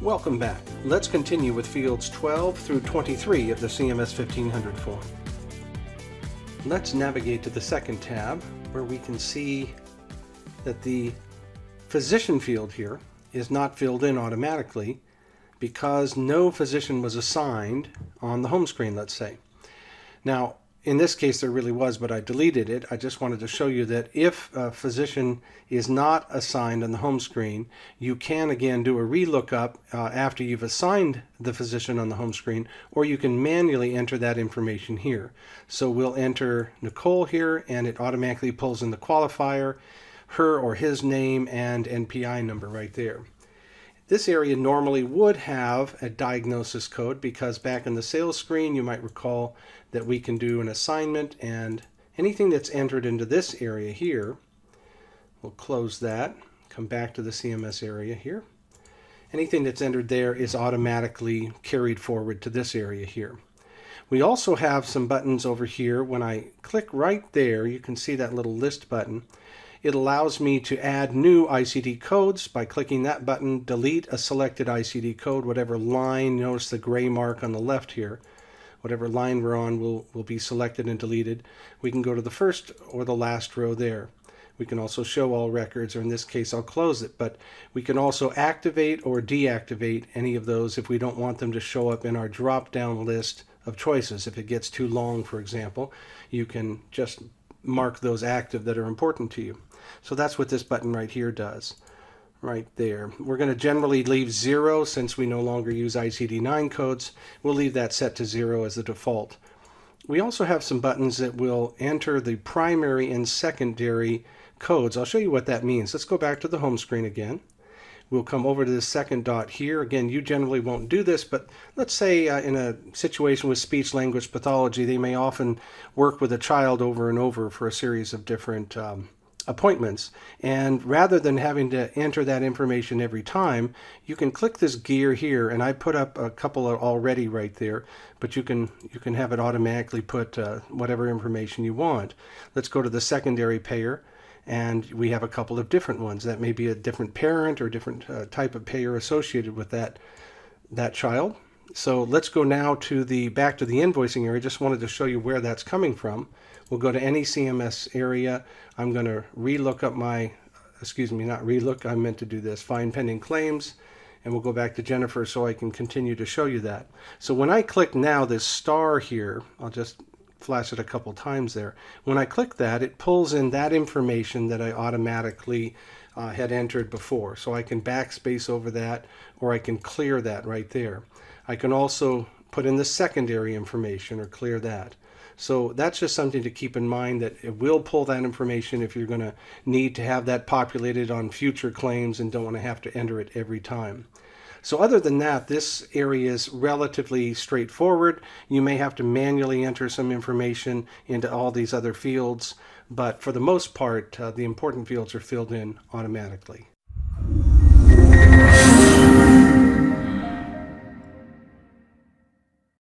Welcome back. Let's continue with fields 12 through 23 of the CMS 1500 form. Let's navigate to the second tab where we can see that the physician field here is not filled in automatically because no physician was assigned on the home screen, let's say. Now, in this case there really was, but I deleted it. I just wanted to show you that if a physician is not assigned on the home screen, you can again do a relookup after you've assigned the physician on the home screen, or you can manually enter that information here. So we'll enter Nicole here and it automatically pulls in the qualifier, her or his name, and NPI number right there. This area normally would have a diagnosis code because back in the sales screen you might recall that we can do an assignment, and anything that's entered into this area here, we'll close that, come back to the CMS area here. Anything that's entered there is automatically carried forward to this area here. We also have some buttons over here. When I click right there, you can see that little list button. It allows me to add new ICD codes by clicking that button, delete a selected ICD code, whatever line, notice the gray mark on the left here, whatever line we're on will be selected and deleted. We can go to the first or the last row there. We can also show all records, or in this case I'll close it, but we can also activate or deactivate any of those if we don't want them to show up in our drop-down list of choices. If it gets too long, for example, you can just mark those active that are important to you. So that's what this button right here does, right there. We're going to generally leave 0 since we no longer use ICD-9 codes. We'll leave that set to 0 as the default. We also have some buttons that will enter the primary and secondary codes. I'll show you what that means. Let's go back to the home screen again. We'll come over to the second dot here. Again, you generally won't do this, but let's say in a situation with speech-language pathology, they may often work with a child over and over for a series of different appointments. And rather than having to enter that information every time, you can click this gear here, and I put up a couple already right there, but you can have it automatically put whatever information you want. Let's go to the secondary payer. And we have a couple of different ones. That may be a different parent or different type of payer associated with that child. So let's go now to back to the invoicing area. Just wanted to show you where that's coming from. We'll go to any CMS area. I'm going to relook up my, not relook, I meant to do this, find pending claims. And we'll go back to Jennifer so I can continue to show you that. So when I click now this star here, I'll just flash it a couple times there. When I click that, it pulls in that information that I automatically had entered before. So I can backspace over that, or I can clear that right there. I can also put in the secondary information or clear that. So that's just something to keep in mind, that it will pull that information if you're going to need to have that populated on future claims and don't want to have to enter it every time. So other than that, this area is relatively straightforward. You may have to manually enter some information into all these other fields, but for the most part, the important fields are filled in automatically.